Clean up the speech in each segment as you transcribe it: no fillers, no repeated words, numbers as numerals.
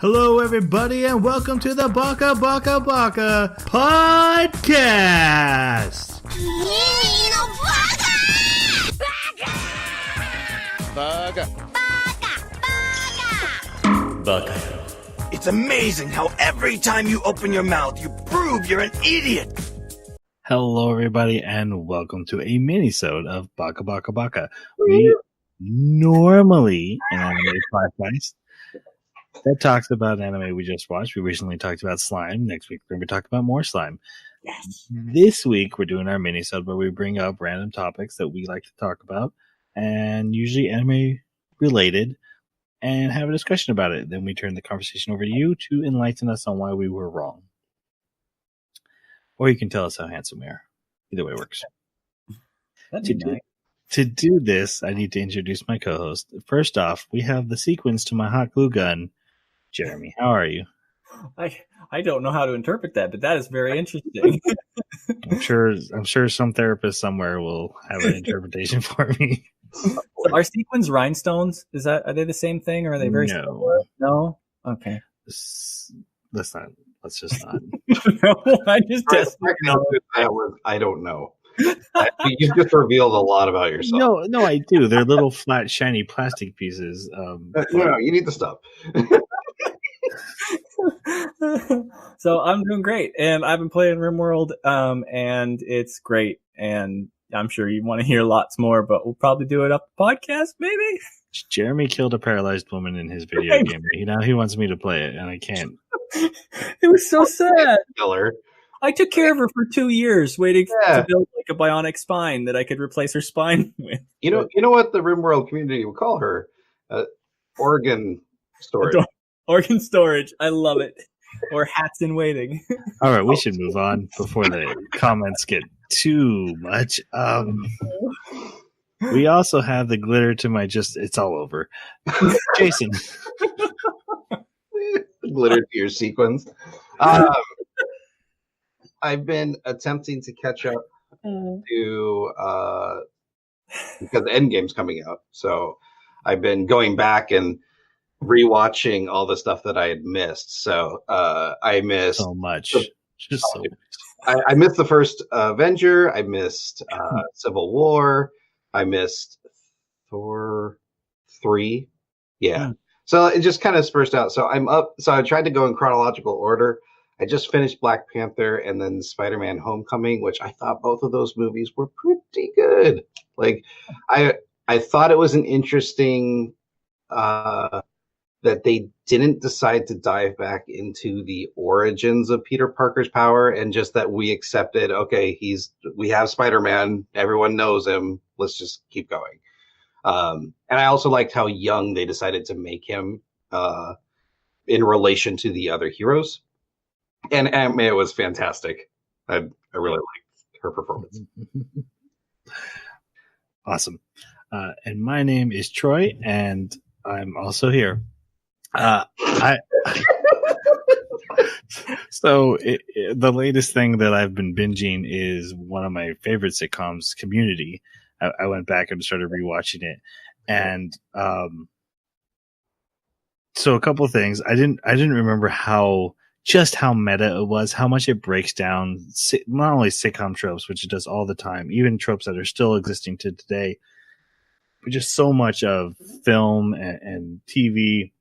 Hello, everybody, and welcome to the Baka podcast. Baka. It's amazing how every time you open your mouth, you prove you're an idiot. Hello, everybody, and welcome to a mini-sode of Baka. We normally an anime podcast that talks about anime we just watched. We recently talked about slime. Next week, we're going to be talking about more slime. Yes. This week, we're doing our mini-sode where we bring up random topics that we like to talk about, and usually anime-related, and have a discussion about it. Then we turn the conversation over to you to enlighten us on why we were wrong. Or you can tell us how handsome we are. Either way works. To do this, I need to introduce my co-host. First off, we have the sequence to my hot glue gun. Jeremy, how are you? I don't know how to interpret that, but that is very interesting. I'm sure some therapist somewhere will have an interpretation for me. So are sequins rhinestones? Are they the same thing, or are they very similar? No? Okay. Let's just not. No, I just tested. I don't know. You just revealed a lot about yourself. No, I do. They're little flat, shiny plastic pieces. No, you need to stop. So I'm doing great, and I've been playing RimWorld, and it's great, and I'm sure you want to hear lots more, but we'll probably do it up the podcast, maybe. Jeremy killed a paralyzed woman in his video game. Now he wants me to play it, and I can't. It was so sad. Killer. I took care of her for 2 years, waiting to build like a bionic spine that I could replace her spine with. You know what the RimWorld community would call her? Organ storage. Organ storage. I love it. Or hats in waiting. All right, we should move on before the comments get too much. We also have the glitter to my it's all over. Jason. Glitter to your sequins. I've been attempting to catch up to because Endgame's coming out, so I've been going back and rewatching all the stuff that I had missed. So I missed so much. I missed the first Avenger. I missed Civil War. I missed Thor 3. Yeah. So it just kind of spurred out. So I'm up. So I tried to go in chronological order. I just finished Black Panther and then Spider-Man Homecoming, which I thought both of those movies were pretty good. Like, I thought it was an interesting that they didn't decide to dive back into the origins of Peter Parker's power, and just that we accepted, okay, we have Spider-Man, everyone knows him, let's just keep going. And I also liked how young they decided to make him in relation to the other heroes. And Aunt May was fantastic. I really liked her performance. Awesome. And my name is Troy, and I'm also here. So the latest thing that I've been binging is one of my favorite sitcoms, Community. I went back and started rewatching it, and so a couple of things. I didn't remember how meta it was, how much it breaks down not only sitcom tropes, which it does all the time, even tropes that are still existing to today, but just so much of film and TV.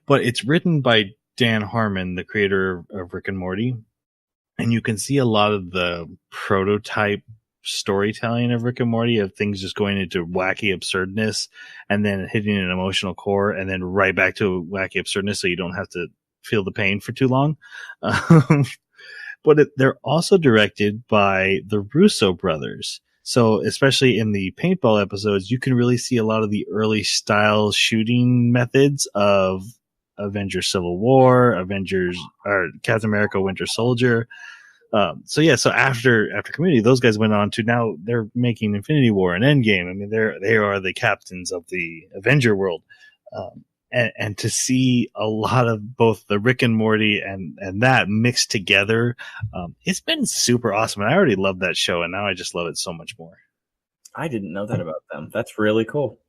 But it's written by Dan Harmon, the creator of Rick and Morty, and you can see a lot of the prototype storytelling of Rick and Morty, of things just going into wacky absurdness and then hitting an emotional core and then right back to wacky absurdness, so you don't have to feel the pain for too long. But they're also directed by the Russo brothers. So especially in the paintball episodes, you can really see a lot of the early style shooting methods of Avengers Civil War, or Captain America Winter Soldier. So after Community, those guys went on to, now they're making Infinity War and Endgame. I mean, they are the captains of the Avenger world. And to see a lot of both the Rick and Morty and that mixed together, it's been super awesome. And I already loved that show, and now I just love it so much more. I didn't know that about them. That's really cool.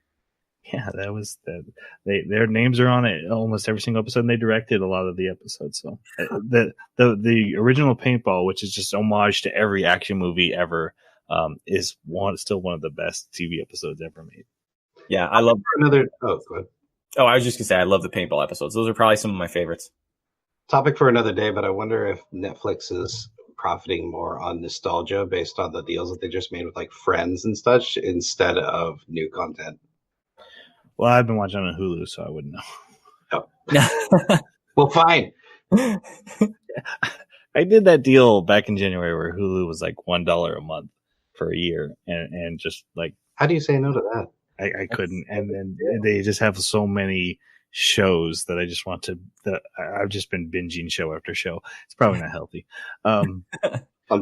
Yeah, that was that. Their names are on it almost every single episode, and they directed a lot of the episodes. So the original Paintball, which is just homage to every action movie ever, is still one of the best TV episodes ever made. Yeah, I love another. Oh, go ahead. Oh, I was just gonna say I love the paintball episodes. Those are probably some of my favorites. Topic for another day, but I wonder if Netflix is profiting more on nostalgia based on the deals that they just made with like Friends and such instead of new content. Well, I've been watching on Hulu, so I wouldn't know. Oh. Well, fine. I did that deal back in January where Hulu was like $1 a month for a year, and just like, how do you say no to that? I couldn't, and then they just have so many shows that I just want to. That I've just been binging show after show. It's probably not healthy. On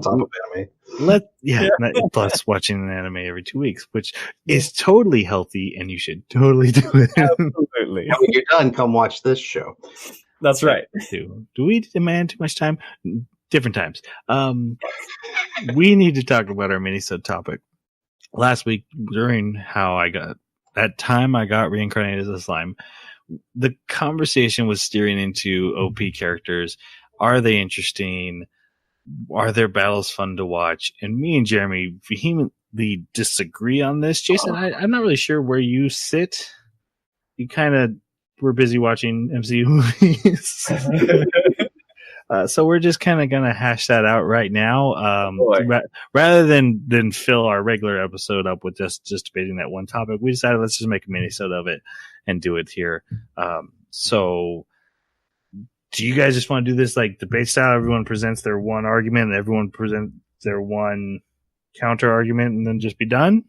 top of anime, plus watching an anime every 2 weeks, which is totally healthy, and you should totally do it. Absolutely. When you're done, come watch this show. That's right. Do we demand too much time? Different times. We need to talk about our mini-sode topic. Last week, during how I got reincarnated as a slime, the conversation was steering into OP characters. Are they interesting? Are their battles fun to watch? And me and Jeremy vehemently disagree on this. Jason, I'm not really sure where you sit. You kind of were busy watching MCU movies. So we're just kind of going to hash that out right now. Rather than fill our regular episode up with just debating that one topic, we decided let's just make a mini-sode of it and do it here. So do you guys just want to do this like debate style? Everyone presents their one argument and everyone presents their one counter argument and then just be done?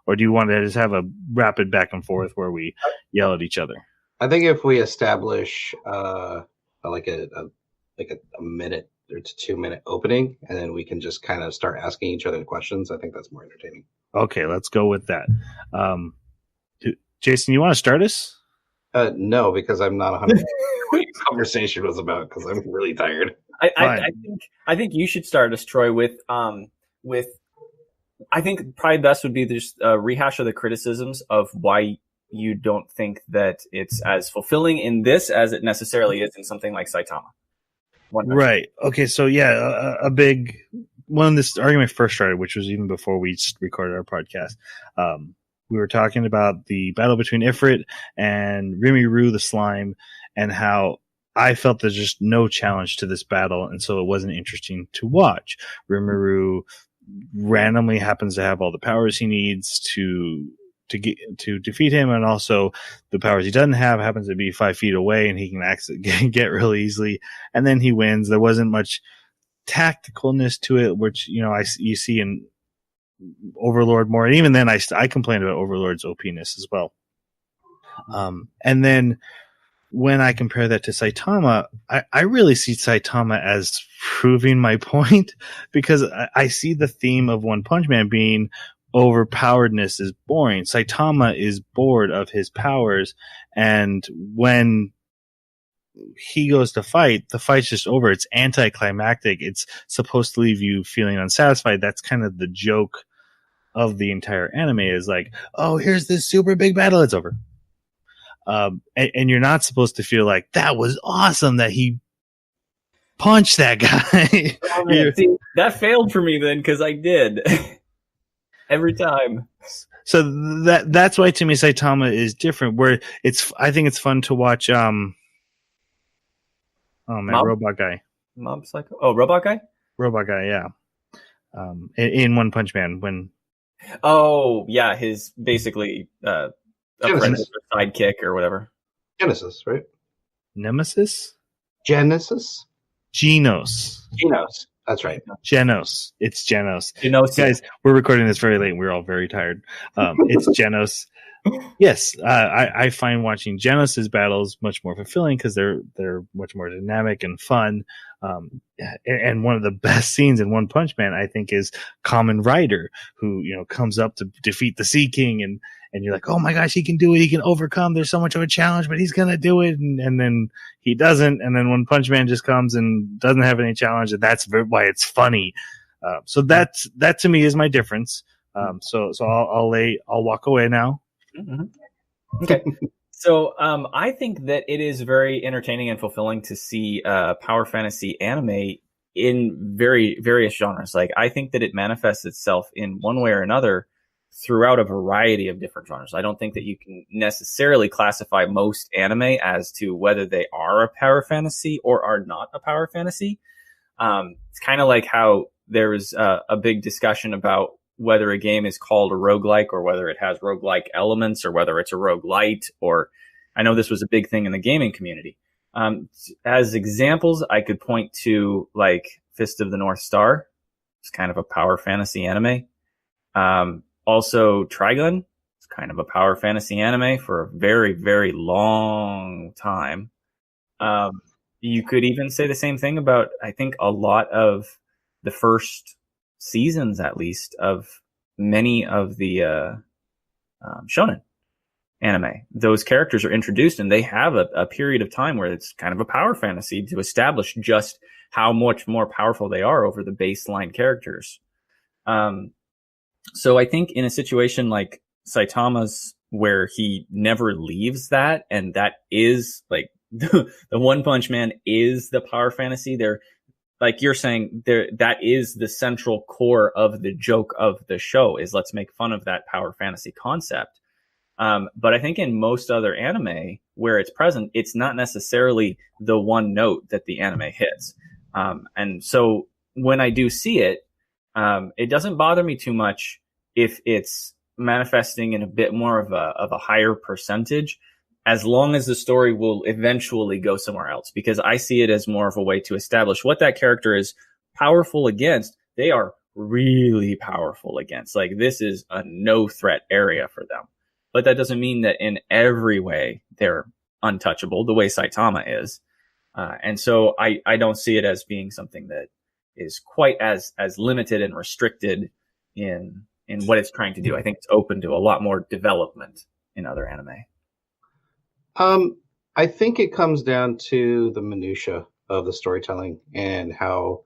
Or do you want to just have a rapid back and forth where we yell at each other? I think if we establish like a minute or 2 minute opening, and then we can just kind of start asking each other questions, I think that's more entertaining. Okay, let's go with that. Jason, you want to start us? No, because I'm not 100% what your conversation was about, because I'm really tired. I think you should start us, Troy, with I think probably best would be just a rehash of the criticisms of why you don't think that it's as fulfilling in this as it necessarily is in something like Saitama. Right. Okay. So a big when this argument first started, which was even before we recorded our podcast, we were talking about the battle between Ifrit and Rimuru the slime, and how I felt there's just no challenge to this battle, and so it wasn't interesting to watch. Rimuru randomly happens to have all the powers he needs to defeat him, and also the powers he doesn't have happens to be 5 feet away, and he can get really easily, and then he wins. There wasn't much tacticalness to it, which you see in Overlord more, and even then I complained about Overlord's OPness as well. And then when I compare that to Saitama, I really see Saitama as proving my point, because I see the theme of One Punch Man being overpoweredness is boring. Saitama is bored of his powers, and when he goes to fight, the fight's just over. It's anticlimactic. It's supposed to leave you feeling unsatisfied. That's kind of the joke of the entire anime, is like, oh, here's this super big battle. It's over. And you're not supposed to feel like that was awesome that he punched that guy. See, that failed for me then, because I did every time. So that's why to me Saitama is different. Where I think it's fun to watch. Robot Guy. Mob Psycho. Oh, Robot Guy. Robot Guy, yeah. In One Punch Man, when. Oh yeah, his basically a sidekick or whatever. Genesis, right? Nemesis. Genesis. Genos. That's right. Genos. It's Genos. Genos. Guys, we're recording this very late and we're all very tired. It's Genos. Yes, I find watching Genos' battles much more fulfilling because they're much more dynamic and fun. And one of the best scenes in One Punch Man, I think, is Kamen Rider, who comes up to defeat the Sea King, and you're like, oh my gosh, he can do it, he can overcome. There's so much of a challenge, but he's gonna do it, and then he doesn't, and then One Punch Man just comes and doesn't have any challenge, and that's why it's funny. So that to me is my difference. So I'll walk away now. Mm-hmm. Okay. So I think that it is very entertaining and fulfilling to see power fantasy anime in very various genres. Like I think that it manifests itself in one way or another throughout a variety of different genres. I don't think that you can necessarily classify most anime as to whether they are a power fantasy or are not a power fantasy. It's kind of like how there was a big discussion about whether a game is called a roguelike or whether it has roguelike elements or whether it's a roguelite, or I know this was a big thing in the gaming community. As examples, I could point to like Fist of the North Star. It's kind of a power fantasy anime. Also Trigun. It's kind of a power fantasy anime for a very, very long time. You could even say the same thing about, I think, a lot of the first seasons, at least, of many of the shonen anime. Those characters are introduced and they have a period of time where it's kind of a power fantasy to establish just how much more powerful they are over the baseline characters. So I think in a situation like Saitama's, where he never leaves that, and that is like the One Punch Man is the power fantasy. There, like you're saying, there, that is the central core of the joke of the show, is let's make fun of that power fantasy concept. But I think in most other anime where it's present, it's not necessarily the one note that the anime hits. And so when I do see it, it doesn't bother me too much if it's manifesting in a bit more of a higher percentage, as long as the story will eventually go somewhere else, because I see it as more of a way to establish what that character is powerful against. They are really powerful against. Like, this is a no threat area for them. But that doesn't mean that in every way they're untouchable, the way Saitama is. And so I don't see it as being something that is quite as limited and restricted in what it's trying to do. I think it's open to a lot more development in other anime. I think it comes down to the minutia of the storytelling and how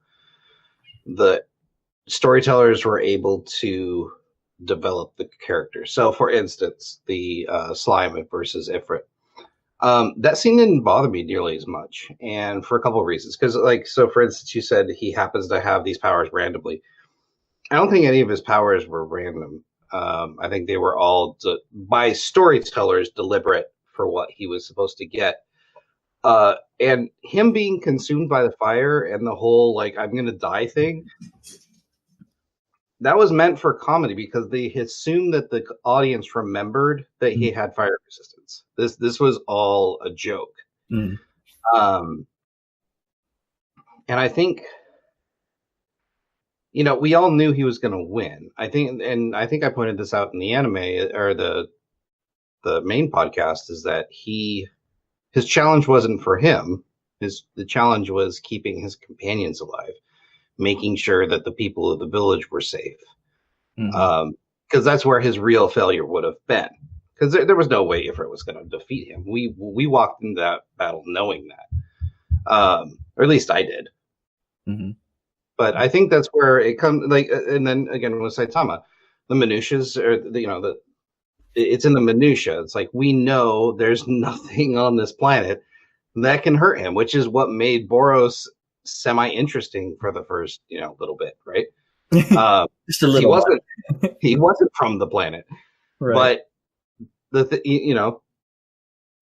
the storytellers were able to develop the character. So, for instance, the Slime versus Ifrit. That scene didn't bother me nearly as much, and for a couple of reasons. Because, like, so for instance, you said he happens to have these powers randomly. I don't think any of his powers were random. I think they were all by storytellers deliberate for what he was supposed to get. And him being consumed by the fire and the whole, like, I'm going to die thing, that was meant for comedy because they assumed that the audience remembered that he had fire resistance. This was all a joke. And I think, you know, we all knew he was going to win. I think I pointed this out in the anime or the main podcast, is that his challenge wasn't for him. The challenge was keeping his companions alive, making sure that the people of the village were safe. Because that's where his real failure would have been. Because there was no way Ifrit was going to defeat him. We walked into that battle knowing that, or at least I did. But I think that's where it comes. Like, and then again with Saitama, the minutiae, or it's in the minutia. It's like, we know there's nothing on this planet that can hurt him, which is what made Boros semi-interesting for the first, little bit, right? Just a little. He wasn't from the planet, right. But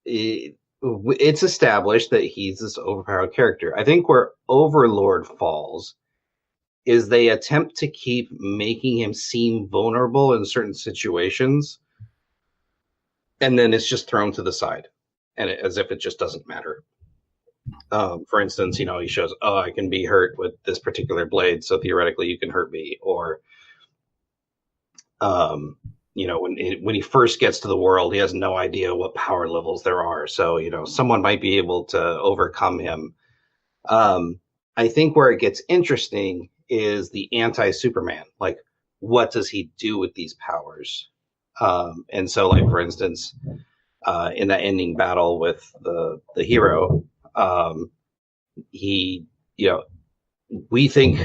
it's established that he's this overpowered character. I think where Overlord falls is they attempt to keep making him seem vulnerable in certain situations, and then it's just thrown to the side, and as if it just doesn't matter. For instance, he shows, I can be hurt with this particular blade, so theoretically you can hurt me. Or, when he first gets to the world, he has no idea what power levels there are. So, someone might be able to overcome him. I think where it gets interesting is the anti-Superman. Like, what does he do with these powers? And so, like, for instance, in that ending battle with the hero, we think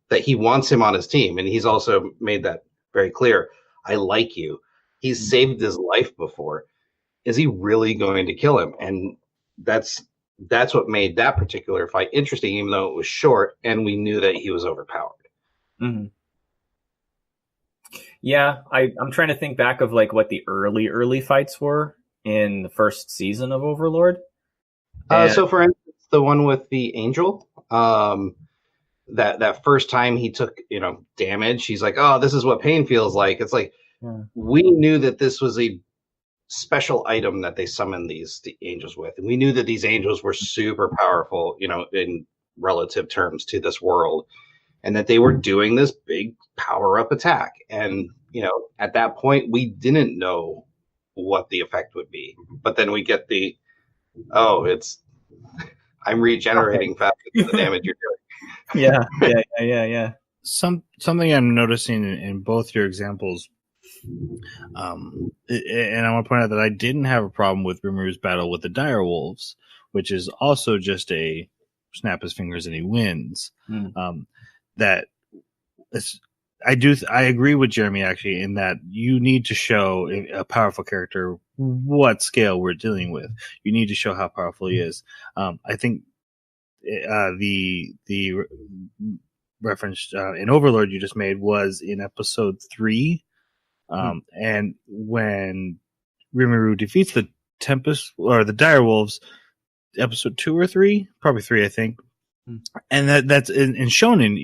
that he wants him on his team, and he's also made that very clear. I like you. He's saved his life before. is he really going to kill him? And that's what made that particular fight interesting, even though it was short and we knew that he was overpowered. Mm-hmm. Yeah, I'm trying to think back of like what the early fights were in the first season of Overlord. So for instance, the one with the angel, that first time he took, damage, he's like, oh, this is what pain feels like. It's like, we knew that this was a special item that they summoned the angels with. And we knew that these angels were super powerful, in relative terms to this world, and that they were doing this big power up attack. And, at that point, we didn't know what the effect would be. But then we get I'm regenerating faster than the damage you're doing. Yeah. Something I'm noticing in both your examples, and I want to point out that I didn't have a problem with Rimuru's battle with the dire wolves, which is also just a snap his fingers and he wins. I agree with Jeremy actually in that you need to show a powerful character what scale we're dealing with. You need to show how powerful he is. I think the reference in Overlord you just made was in episode 3, and when Rimuru defeats the Tempest or the Direwolves, episode 2 or 3, probably 3, I think. And that's in Shonen.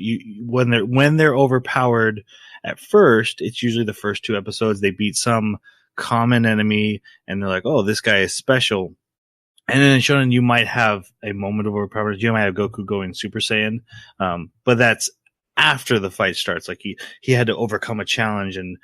When they're overpowered at first, it's usually the first 2 episodes. They beat some common enemy, and they're like, "Oh, this guy is special." And then in Shonen, you might have a moment of overpower. You might have Goku going Super Saiyan, but that's after the fight starts. Like he had to overcome a challenge and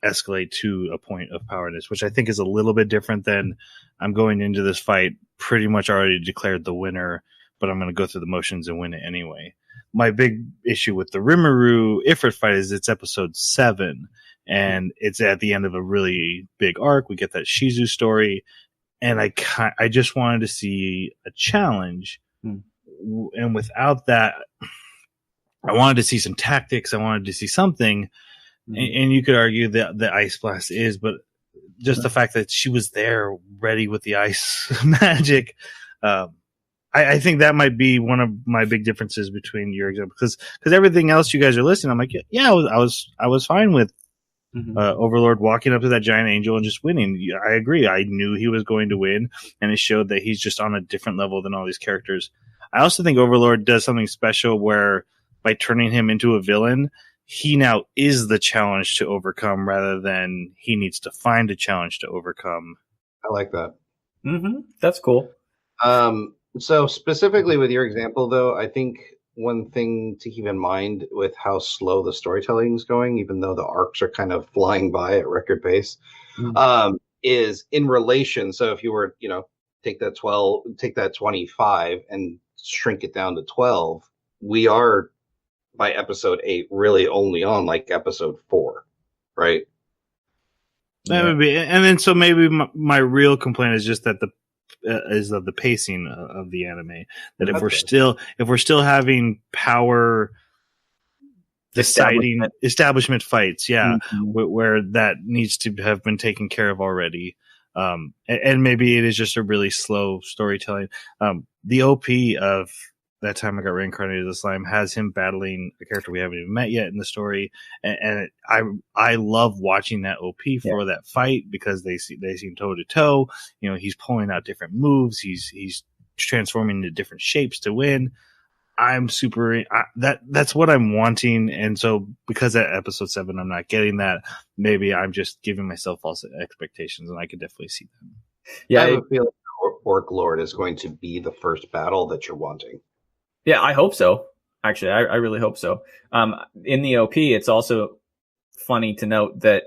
escalate to a point of powerness, which I think is a little bit different than I'm going into this fight pretty much already declared the winner, but I'm going to go through the motions and win it anyway. My big issue with the Rimuru Ifrit fight is it's episode 7, and it's at the end of a really big arc. We get that Shizu story, and I just wanted to see a challenge. And without that, I wanted to see some tactics. I wanted to see something. And you could argue that the Ice Blast is, but just the fact that she was there ready with the ice magic, I think that might be one of my big differences between your example, because everything else you guys are listening, I'm like, yeah, I was fine with Overlord walking up to that giant angel and just winning. I agree. I knew he was going to win, and it showed that he's just on a different level than all these characters. I also think Overlord does something special where by turning him into a villain, he now is the challenge to overcome rather than he needs to find a challenge to overcome. I like that. That's cool. So specifically with your example, though, I think one thing to keep in mind with how slow the storytelling is going, even though the arcs are kind of flying by at record pace, is in relation. So if you were, take that 25 and shrink it down to 12, we are by episode 8 really only on like episode 4, right? That would be, and then so maybe my real complaint is just that is of the pacing of the anime. That if we're still having power deciding establishment fights, where that needs to have been taken care of already, and maybe it is just a really slow storytelling. The OP of That Time I Got Reincarnated as a Slime has him battling a character we haven't even met yet in the story, and I love watching that OP for that fight because they seem toe to toe. He's pulling out different moves. He's transforming into different shapes to win. I'm super that's what I'm wanting, and so because at episode 7 I'm not getting that, maybe I'm just giving myself false expectations, and I could definitely see them. Yeah, I feel like Orc Lord is going to be the first battle that you're wanting. Yeah, I hope so. Actually, I really hope so. In the OP, it's also funny to note that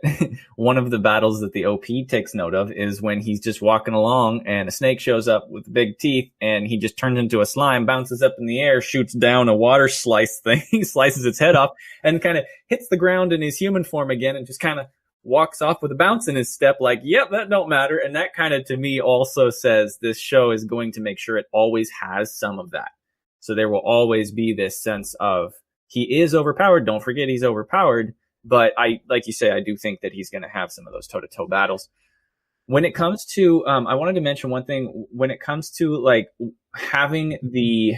one of the battles that the OP takes note of is when he's just walking along and a snake shows up with big teeth and he just turns into a slime, bounces up in the air, shoots down a water slice thing, slices its head off, and kind of hits the ground in his human form again and just kind of walks off with a bounce in his step like, yep, that don't matter. And that kind of, to me, also says this show is going to make sure it always has some of that. So there will always be this sense of he is overpowered. Don't forget he's overpowered. But like you say, I do think that he's going to have some of those toe-to-toe battles. When it comes to, I wanted to mention one thing. When it comes to like having the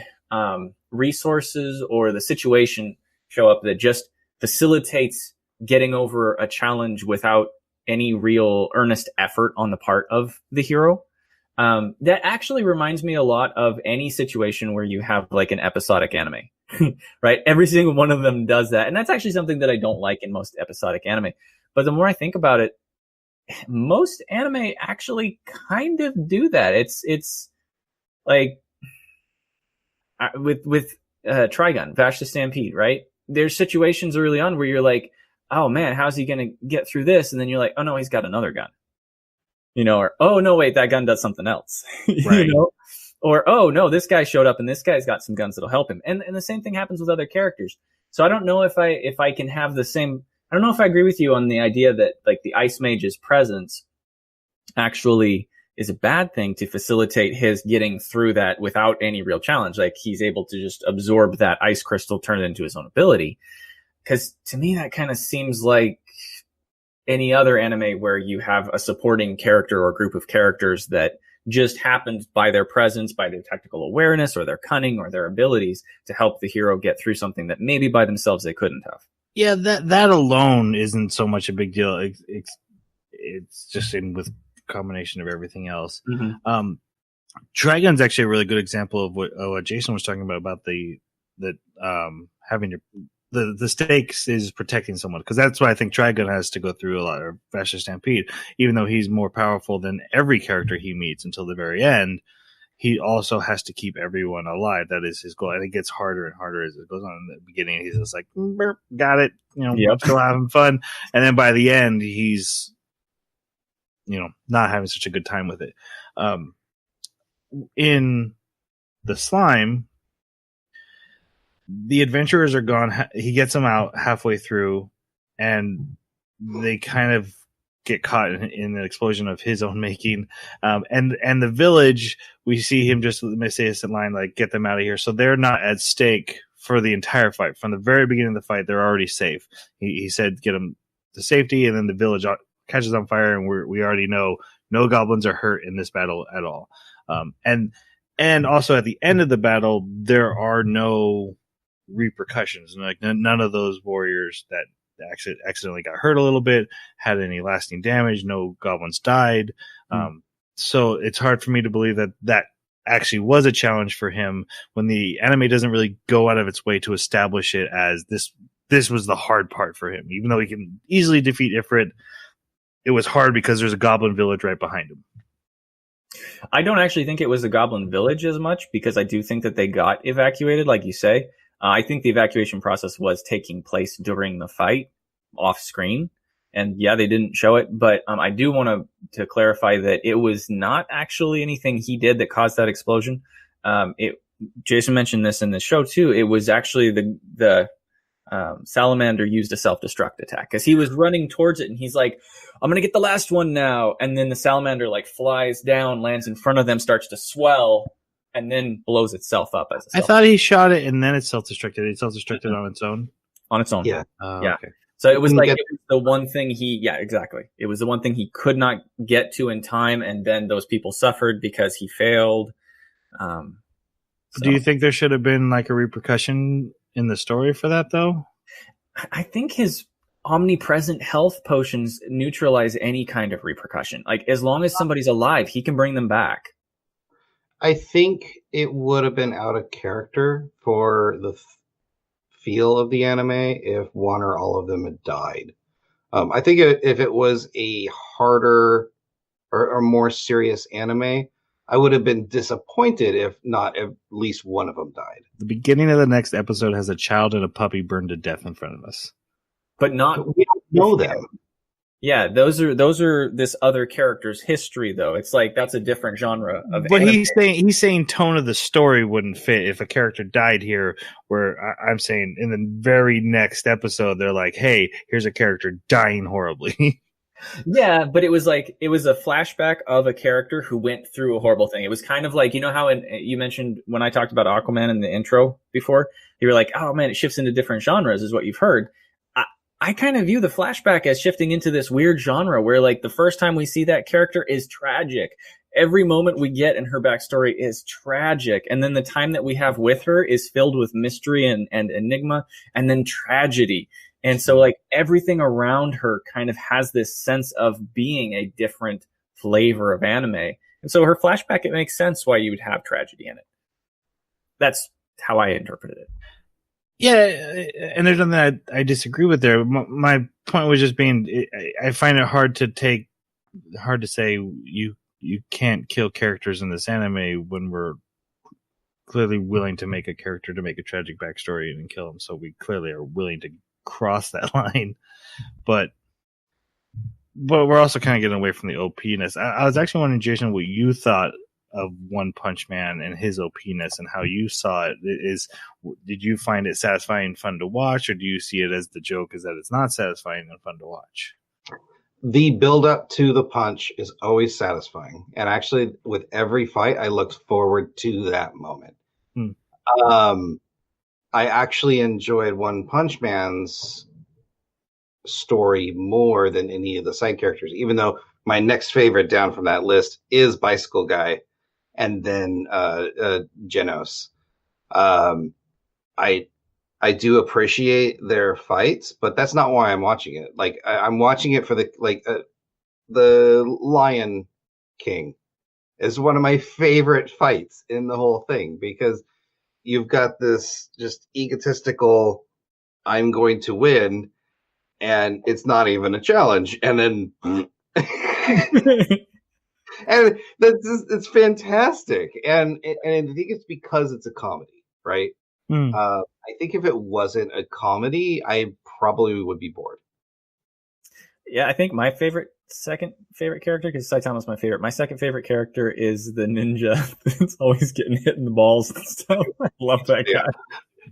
resources or the situation show up that just facilitates getting over a challenge without any real earnest effort on the part of the hero, that actually reminds me a lot of any situation where you have like an episodic anime, right? Every single one of them does that. And that's actually something that I don't like in most episodic anime. But the more I think about it, most anime actually kind of do that. It's like with Trigun, Vash the Stampede, right? There's situations early on where you're like, oh man, how's he going to get through this? And then you're like, oh no, he's got another gun, or, oh no, wait, that gun does something else, Right. Or, oh no, this guy showed up and this guy's got some guns that'll help him. And the same thing happens with other characters. So I don't know if I can have the same, I don't know if I agree with you on the idea that like the Ice Mage's presence actually is a bad thing to facilitate his getting through that without any real challenge. Like he's able to just absorb that ice crystal, turn it into his own ability. Because to me, that kind of seems like any other anime where you have a supporting character or group of characters that just happens by their presence, by their technical awareness or their cunning or their abilities to help the hero get through something that maybe by themselves they couldn't have. Yeah, that alone isn't so much a big deal. It's just in with combination of everything else. Mm-hmm. Dragon's actually a really good example of what Jason was talking about having the stakes is protecting someone, because that's why I think Trigun has to go through a lot of Vash the Stampede, even though he's more powerful than every character he meets until the very end. He also has to keep everyone alive. That is his goal, and it gets harder and harder as it goes on. In the beginning, he's just like, burp, got it, Yep. Still having fun, and then by the end, he's not having such a good time with it. In the slime, the adventurers are gone. He gets them out halfway through, and they kind of get caught in an explosion of his own making. And the village, we see him just say a line like, "Get them out of here." So they're not at stake for the entire fight. From the very beginning of the fight, they're already safe. He said, "Get them to safety," and then the village catches on fire, and we already know no goblins are hurt in this battle at all. And also at the end of the battle, there are no repercussions. Like none of those warriors that accidentally got hurt a little bit had any lasting damage. No goblins died. So it's hard for me to believe that actually was a challenge for him when the anime doesn't really go out of its way to establish it as this was the hard part for him. Even though he can easily defeat Ifrit, it was hard because there's a goblin village right behind him. I don't actually think it was the goblin village as much, because I do think that they got evacuated, like you say. I think the evacuation process was taking place during the fight off screen. And yeah, they didn't show it, but I do want to clarify that it was not actually anything he did that caused that explosion. Jason mentioned this in the show too. It was actually the salamander used a self-destruct attack, because he was running towards it and he's like, "I'm gonna get the last one now," and then the salamander like flies down, lands in front of them, starts to swell, and then blows itself up as a I thought he shot it and then it self-destructed. It self-destructed on its own. On its own. Yeah. Yeah. Okay. So it was like, it was the one thing exactly. It was the one thing he could not get to in time, and then those people suffered because he failed. Do you think there should have been like a repercussion in the story for that though? I think his omnipresent health potions neutralize any kind of repercussion. Like, as long as somebody's alive, he can bring them back. I think it would have been out of character for the feel of the anime if one or all of them had died. I think if it was a harder or more serious anime, I would have been disappointed if not at least one of them died. The beginning of the next episode has a child and a puppy burned to death in front of us. But not... But we don't know them. Yeah, those are this other character's history, though. It's like that's a different genre of. But anime. he's saying tone of the story wouldn't fit if a character died here. Where I'm saying in the very next episode, they're like, "Hey, here's a character dying horribly." Yeah, but it was a flashback of a character who went through a horrible thing. It was kind of like, you know how you mentioned when I talked about Aquaman in the intro before, you were like, "Oh man, it shifts into different genres," is what you've heard. I kind of view the flashback as shifting into this weird genre where like the first time we see that character is tragic. Every moment we get in her backstory is tragic. And then the time that we have with her is filled with mystery and enigma and then tragedy. And so like everything around her kind of has this sense of being a different flavor of anime. And so her flashback, it makes sense why you would have tragedy in it. That's how I interpreted it. Yeah, and there's nothing that I disagree with there. My point was just being, I find it hard to say you can't kill characters in this anime when we're clearly willing to make a character to make a tragic backstory and kill them. So we clearly are willing to cross that line, but we're also kind of getting away from the OP-ness. I was actually wondering, Jason, what you thought of One Punch Man and his OP-ness and how you saw it. Did you find it satisfying and fun to watch, or do you see it as the joke is that it's not satisfying and fun to watch? The build up to the punch is always satisfying, and actually with every fight I looked forward to that moment. I actually enjoyed One Punch Man's story more than any of the side characters, even though my next favorite down from that list is Bicycle Guy and then Genos. I do appreciate their fights, but that's not why I'm watching it. Like I'm watching it for the Lion King is one of my favorite fights in the whole thing, because you've got this just egotistical, I'm going to win, and it's not even a challenge. And then, and it's fantastic. And I think it's because it's a comedy, right? I think if it wasn't a comedy, I probably would be bored. Yeah, I think my second favorite character, because Saitama's my favorite. My second favorite character is the ninja that's always getting hit in the balls and stuff. I love that guy.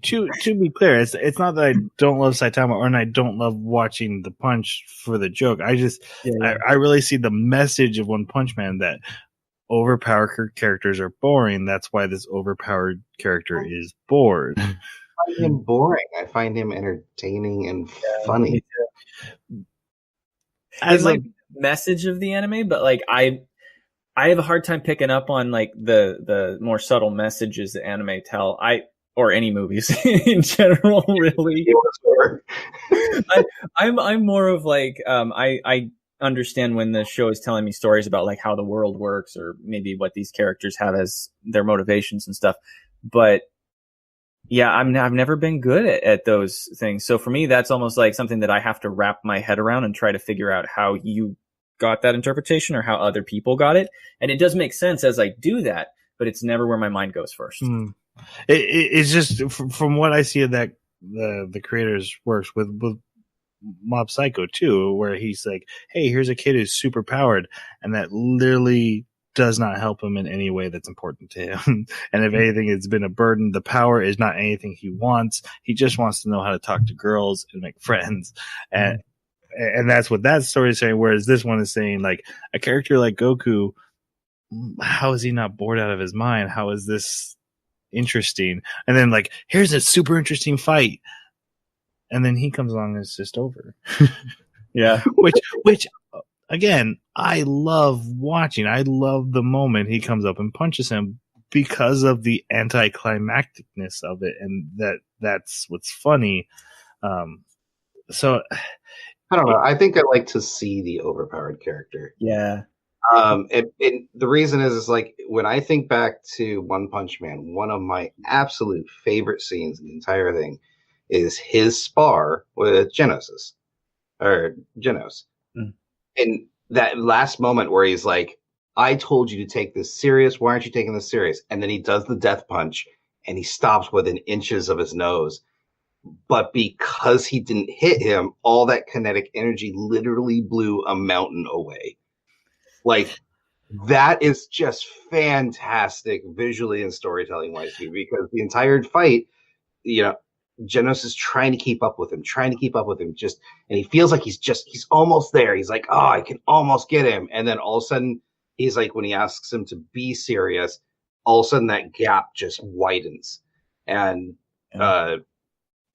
To be clear, it's not that I don't love Saitama or I don't love watching the punch for the joke. I just I really see the message of One Punch Man that overpowered characters are boring. That's why this overpowered character is bored. I find him boring. I find him entertaining and funny. As like message of the anime, but like I have a hard time picking up on like the more subtle messages that anime tell. Or any movies in general, really. I'm more of like I understand when the show is telling me stories about like how the world works or maybe what these characters have as their motivations and stuff. But yeah, I've never been good at those things. So for me, that's almost like something that I have to wrap my head around and try to figure out how you got that interpretation or how other people got it. And it does make sense as I do that, but it's never where my mind goes first. It's just from what I see of that the creators works with Mob Psycho too, where he's like, hey, here's a kid who's super powered, and that literally does not help him in any way that's important to him. And if anything, it's been a burden. The power is not anything he wants. He just wants to know how to talk to girls and make friends. And that's what that story is saying. Whereas this one is saying like a character like Goku, how is he not bored out of his mind? How is this interesting? And then like, here's a super interesting fight. And then he comes along and it's just over. Yeah. Which again, I love watching. I love the moment he comes up and punches him because of the anticlimacticness of it. And that's what's funny. So I don't know. I think I like to see the overpowered character. Yeah. And the reason is like when I think back to One Punch Man, one of my absolute favorite scenes in the entire thing is his spar with Genos. And that last moment where he's like, I told you to take this serious. Why aren't you taking this serious? And then he does the death punch and he stops within inches of his nose. But because he didn't hit him, all that kinetic energy literally blew a mountain away. Like, that is just fantastic visually and storytelling wise, because the entire fight, you know, Genos is trying to keep up with him, just, and he feels like he's almost there. He's like, oh, I can almost get him. And then all of a sudden, he's like, when he asks him to be serious, all of a sudden that gap just widens. And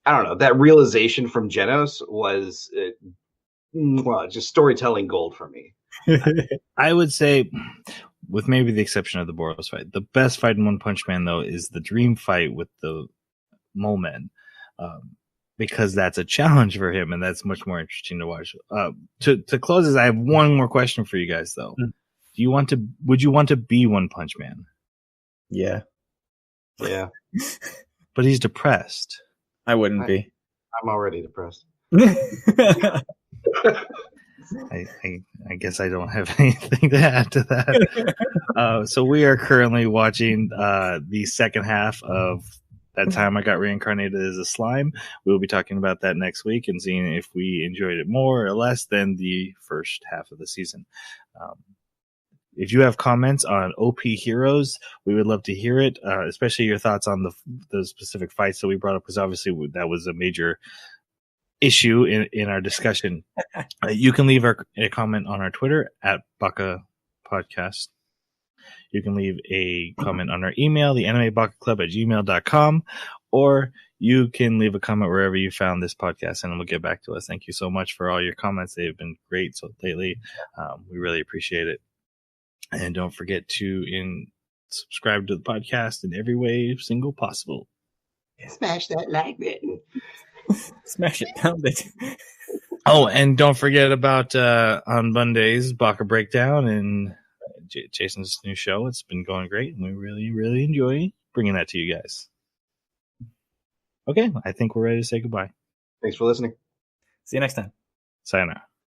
I don't know, that realization from Genos was just storytelling gold for me. I would say, with maybe the exception of the Boros fight, the best fight in One Punch Man, though, is the dream fight with the Mole Men. Because that's a challenge for him, and that's much more interesting to watch. To close this, I have one more question for you guys, though. Would you want to be One Punch Man? Yeah. Yeah. But he's depressed. I wouldn't be. I'm already depressed. I guess I don't have anything to add to that. So we are currently watching the second half of That Time I Got Reincarnated as a Slime. We'll be talking about that next week and seeing if we enjoyed it more or less than the first half of the season. If you have comments on OP Heroes, we would love to hear it, especially your thoughts on the specific fights that we brought up, because obviously that was a major issue in our discussion. You can leave a comment on our Twitter at Baka Podcast. You can leave a comment on our email, the animebakaclub@gmail.com, or you can leave a comment wherever you found this podcast, and it'll get back to us. Thank you so much for all your comments. They've been great lately. We really appreciate it. And don't forget to subscribe to the podcast in every way single possible. Smash that like button. Smash it, pound it. Oh, and don't forget about on Mondays, Baka Breakdown and Jason's new show. It's been going great, and we really, really enjoy bringing that to you guys. Okay, I think we're ready to say goodbye. Thanks for listening. See you next time. Sayonara.